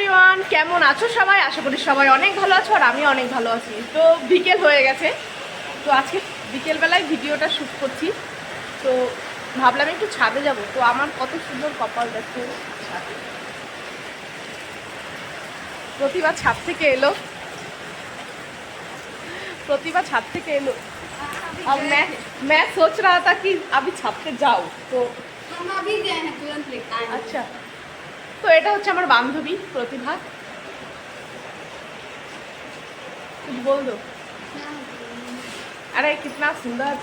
Everyone, কেমন আছো সবাই? আশা করি সবাই অনেক ভালো আছো আর আমি অনেক ভালো আছি। তো বিকেল হয়ে গেছে, তো আজকে বিকেলবেলায় ভিডিওটা শ্যুট করছি। তো ভাবলাম একটু ছাদে যাব। তো আমার কত সুন্দর কপাল দেখো, ছাদে প্রতিভা ছাদ থেকে এলো। प्रतिभा छत থেকে এলো। अब मैं सोच रहा था कि अभी छत पे जाओ, तो हम अभी गए हैं तुरंत लेकर आए। अच्छा, তো এটা হচ্ছে আমার বান্ধবী প্রতিভা। कुछ बोल दो। अरे कितना सुंदर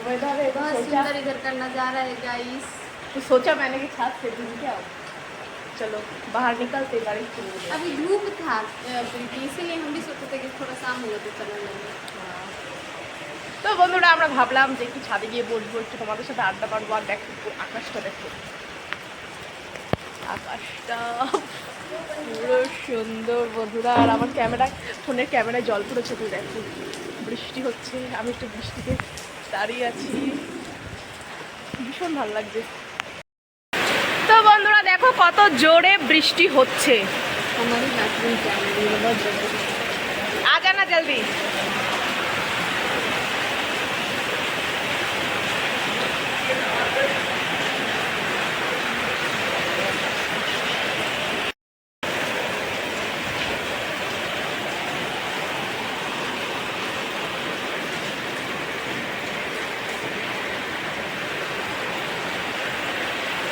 वेदर है, बहुत सुंदर इधर का नज़ारा है गाइस। तो सोचा मैंने कि छत से तुम क्या हो, चलो बाहर निकलते गाड़ी से। अभी धूप था इसीलिए हम भी सोचते थे कि थोड़ा शाम हुआ तो चलने लगे। তো বন্ধুরা, আমরা ভাবলাম যে একটু ছাদে গিয়ে বসবো, একটু তোমাদের সাথে আড্ডা মারবো আর দেখো আকাশটা, দেখো আকাশটা পুরো সুন্দর বন্ধুরা। আর আমার ফোনের ক্যামেরায় জল পড়েছে, তুই দেখো বৃষ্টি হচ্ছে, আমি একটু বৃষ্টিতে দাঁড়িয়ে আছি, ভীষণ ভালো লাগছে। তো বন্ধুরা দেখো কত জোরে বৃষ্টি হচ্ছে। आ जाना जल्दी।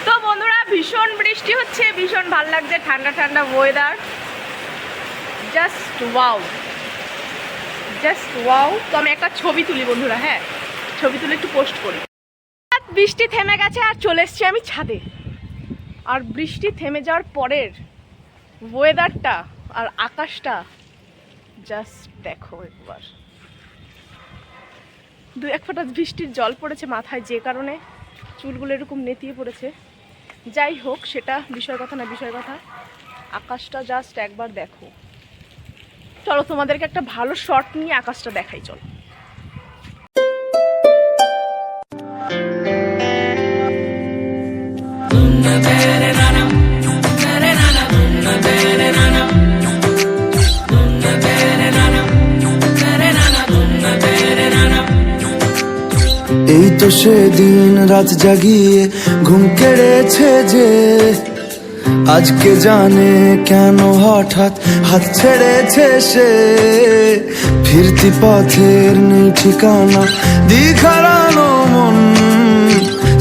তো বন্ধুরা ভীষণ বৃষ্টি হচ্ছে, ভীষণ ভালো লাগছে, ঠান্ডা ঠান্ডা weather, just wow, just wow. তো আমি একটা ছবি তুলি বন্ধুরা, হ্যাঁ ছবি তুলে একটু পোস্ট করি। বৃষ্টি থেমে গেছে আর চলে এসছি আমি ছাদে। আর বৃষ্টি থেমে যাওয়ার পরের ওয়েদারটা আর আকাশটা জাস্ট দেখো একবার। দু এক ফোঁটা বৃষ্টির জল পড়েছে মাথায়, যে কারণে চুলগুলো এরকম নেতিয়ে পড়েছে। যাই হোক, সেটা বিষয় কথা না, বিষয় কথা আকাশটা জাস্ট একবার দেখো। চলো তোমাদেরকে একটা ভালো শট নিয়ে আকাশটা দেখাই, চলো। এই তো সেদিন রাত জাগিয়ে ঘুম কেড়েছে যে, আজকে জানে কেন হঠাৎ হাত ছেড়েছে সে। ফিরতি পথের নেই ঠিকানা, দিক হারানো মন,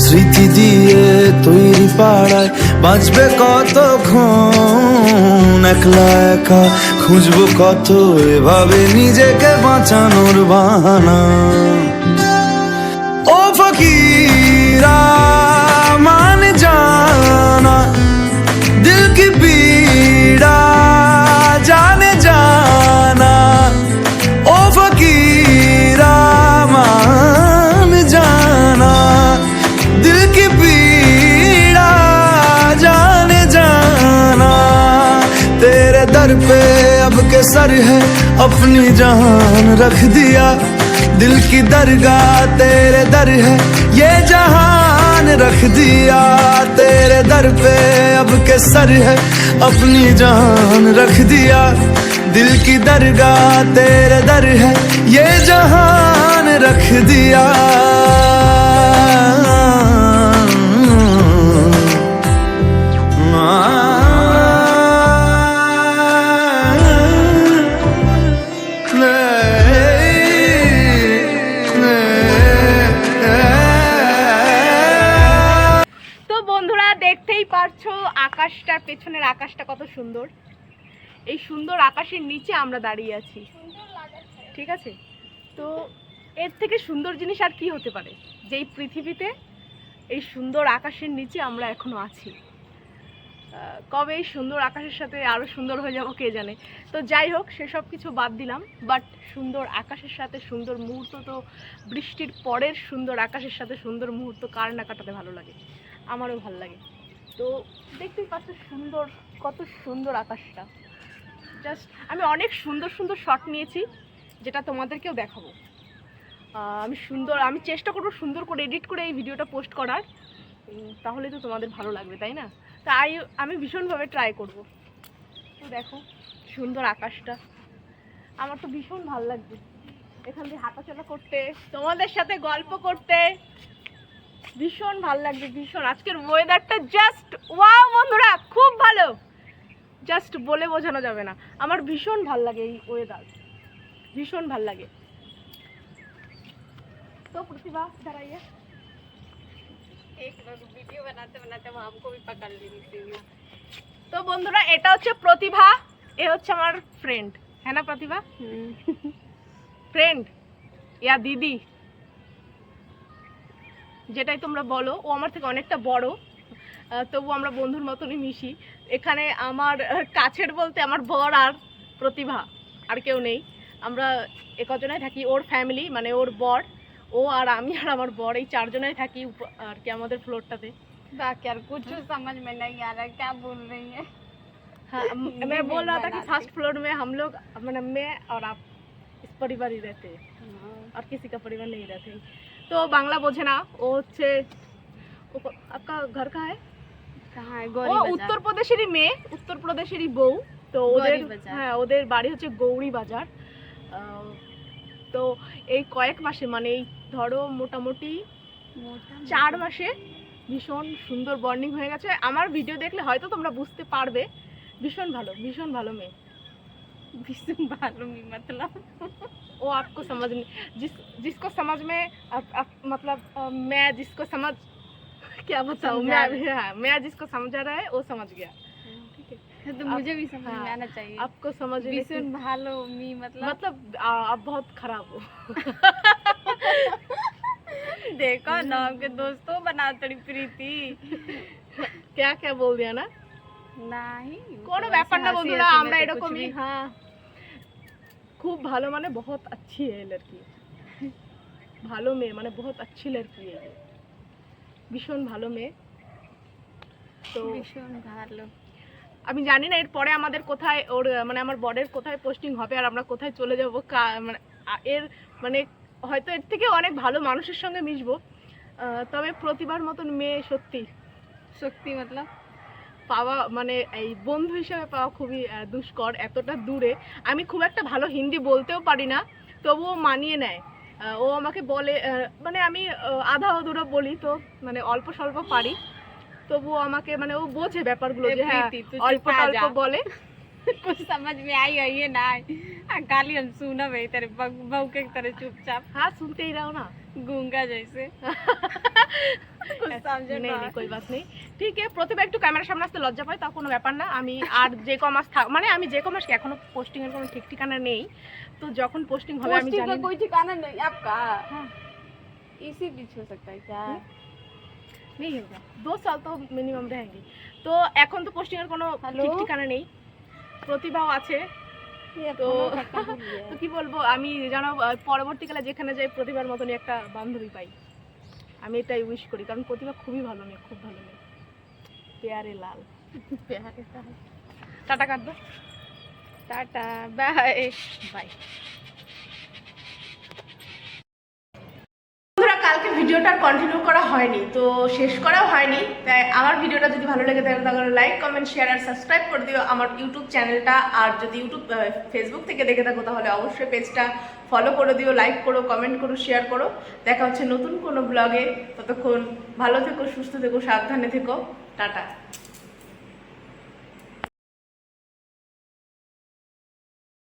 স্মৃতি দিয়ে তৈরি পাড়ায় বাঁচবে কতক্ষণ। একলা একা খুঁজবো কত এভাবে নিজেকে বাঁচানোর বাহানা। ও ফকিরা মান জানা, दिल की पीड़ा जाने जाना। ओ फकीरा मान जाना, दिल की पीड़ा जाने जाना। तेरे दर पे अब के सर है, अपनी जान रख दिया। दिल की दरगाह तेरे दर है, ये जहान रख दिया। तेरे दर पे अब के सर है, अपनी जान रख दिया। दिल की दरगाह तेरे दर है, ये जहान रख दिया। দেখতেই পারছো আকাশটার পেছনের আকাশটা কত সুন্দর। এই সুন্দর আকাশের নিচে আমরা দাঁড়িয়ে আছি, ঠিক আছে? তো এর থেকে সুন্দর জিনিস আর কি হতে পারে, যে এই পৃথিবীতে এই সুন্দর আকাশের নিচে আমরা এখনো আছি। কবে এই সুন্দর আকাশের সাথে আরো সুন্দর হয়ে যাবো কে জানে। তো যাই হোক, সেসব কিছু বাদ দিলাম, বাট সুন্দর আকাশের সাথে সুন্দর মুহূর্ত, তো বৃষ্টির পরের সুন্দর আকাশের সাথে সুন্দর মুহূর্ত কার না কাটাতে ভালো লাগে, আমারও ভালো লাগে। তো দেখতেই পাচ্ছ সুন্দর, কত সুন্দর আকাশটা। জাস্ট আমি অনেক সুন্দর সুন্দর শট নিয়েছি, যেটা তোমাদেরকেও দেখাবো। আমি চেষ্টা করবো সুন্দর করে এডিট করে এই ভিডিওটা পোস্ট করার, তাহলে তো তোমাদের ভালো লাগবে, তাই না? তাই আমি ভীষণভাবে ট্রাই করব। তো দেখো সুন্দর আকাশটা, আমার তো ভীষণ ভালো লাগছে এখান দিয়ে হাঁটাচলা করতে, তোমাদের সাথে গল্প করতে ভীষণ ভালো লাগছে, ভীষণ। আজকের ওয়েদারটা জাস্ট ওয়াও বন্ধুরা, খুব ভালো, জাস্ট বলে বোঝানো যাবে না, আমার ভীষণ ভালো লাগে এই ওয়েদার, ভীষণ ভালো লাগে। তো প্রতিভা দাঁড়াইয়ে एक लोग वीडियो बनाते बनाते वो हमको भी पकड़ ली। তো বন্ধুরা এটা হচ্ছে প্রতিভা, এ হচ্ছে আমার ফ্রেন্ড, হ্যাঁ না প্রতিভা? ফ্রেন্ড ইয়া দিদি যেটাই তোমরা বলো, ও আমার থেকে অনেকটা বড়, তবু আমরা বন্ধুর মতনই মিশি। এখানে আমার কাছের বলতে আমার বর আর প্রতিভা, আর কেউ নেই, আমরা একজনাই থাকি, ওর ফ্যামিলি মানে ওর বর, ও আর আমি আর আমার বর এই চারজনাই থাকি আর কি আমাদের ফ্লোরটাতে। बाकी यार कुछ समझ में नहीं आ रहा क्या बोल रही है। हाँ, मैं बोल रहा था कि फर्स्ट फ्लोर में हम लोग मतलब मैं और आप इस परिवार ही रहते हैं और किसी का परिवार नहीं रहते। तो बांग्ला बोझे ना, वो হচ্ছে आपका घर कहाँ है? कहाँ है? ও गौरी बाजार। উত্তরপ্রদেশেরই মেয়ে, উত্তরপ্রদেশেরই বউ। তো ওদের গৌরী বাজার। হ্যাঁ ওদের বাড়ি হচ্ছে গৌরী বাজার। তো এই কয়েক মাসে মানে এই ধরো মোটামুটি 4 মাসে ভীষণ সুন্দর বন্ডিং হয়ে গেছে। আমার ভিডিও দেখলে হয়তো তোমরা বুঝতে পারবে, ভীষণ ভালো মেয়ে। भीषण मालूमी मतलब वो आपको समझ नहीं, जिसको समझ में आप मतलब मैं जिसको समझ क्या बताऊँ, मैं जिसको समझा रहा है वो समझ गया, ठीक है? तो मुझे भी समझ में हाँ, आना चाहिए। आपको समझ भीषण मालूमी मतलब आप बहुत खराब हो। देखो नाम के दोस्तों बना तड़ी प्रीति क्या क्या बोल दिया ना, नहीं কোনো ব্যাপার না বন্ধুরা, আমরা এরকমই। হ্যাঁ খুব ভালো, মানে बहुत अच्छी है लड़की, ভালো মেয়ে মানে बहुत अच्छी लड़की है, ভীষণ ভালো মেয়ে। তো ভীষণ ভালো। আমি জানি না এরপরে আমাদের কোথায় ওর মানে আমার বরের কোথায় পোস্টিং হবে আর আমরা কোথায় চলে যাব, মানে এর মানে হয়তো এর থেকে অনেক ভালো মানুষের সঙ্গে মিশবো, তবে প্রতিবার মতন মেয়ে সত্যি শক্তি मतलब পাওয়া মানে এই বন্ধু হিসেবে পাওয়া খুবই দুষ্কর, এতটা দূরে। আমি খুব একটা ভালো হিন্দি বলতেও পারি না, তবুও মানিয়ে নেয়। ও আমাকে বলে মানে আমি আধা অধুরা বলি, তো মানে অল্প স্বল্প পারি, তবুও আমাকে মানে ও বোঝে ব্যাপারগুলো যে হ্যাঁ অল্প অল্প বলে। कुछ समझ में आई है ना गाली हम सुना भाई तेरे बहू के तरह चुपचाप हाँ सुनते ही रहो ना, गूंगा जैसे कुछ समझे नहीं ना नहीं कोई बात नहीं, ठीक है। প্রতিবার একটু ক্যামেরার সামনে আসতে লজ্জা পাই, তা কোনো ব্যাপার না। আমি আর যে কমাস মানে আমি যে কমাস এখনো পোস্টিং এর কোনো ঠিক ঠিকানা নেই, তো যখন পোস্টিং হবে আমি पोस्टिंग জানি का कोई ठिकाना नहीं आपका। हाँ इसी बीच हो सकता है क्या? नहीं होगा, 2 साल तो मिनिमाम रहेंगे। तो এখন তো পোস্টিং এর কোনো ঠিক ঠিকানা নেই, প্রতিভাও আছে। তো তো কি বলবো, আমি জানো পরবর্তীকালে যেখানে যাই প্রতিভার মতনই একটা বান্ধবী পাই, আমি এটাই উইশ করি, কারণ প্রতিভা খুবই ভালো মেয়ে, খুব ভালো মেয়ে, পেয়ারে লাল। प्यारे सा টাটা কাট দো, टाटा बाय বাই। বন্ধুরা কালকে ভিডিওটা কন্টিনিউ করা হয়নি, তো শেষ করাও হয়নি, তাই আমার ভিডিওটা যদি ভালো লাগে তাহলে লাইক কমেন্ট শেয়ার আর সাবস্ক্রাইব করে দিও আমার ইউটিউব চ্যানেলটা। আর যদি ইউটিউব ফেসবুক থেকে দেখে থাকো তাহলে অবশ্যই পেজটা ফলো করে দিও, লাইক করো, কমেন্ট করো, শেয়ার করো। দেখা হচ্ছে নতুন কোনো ব্লগে, ততক্ষণ ভালো থেকো, সুস্থ থেকো, সাবধানে থেকো, টাটা।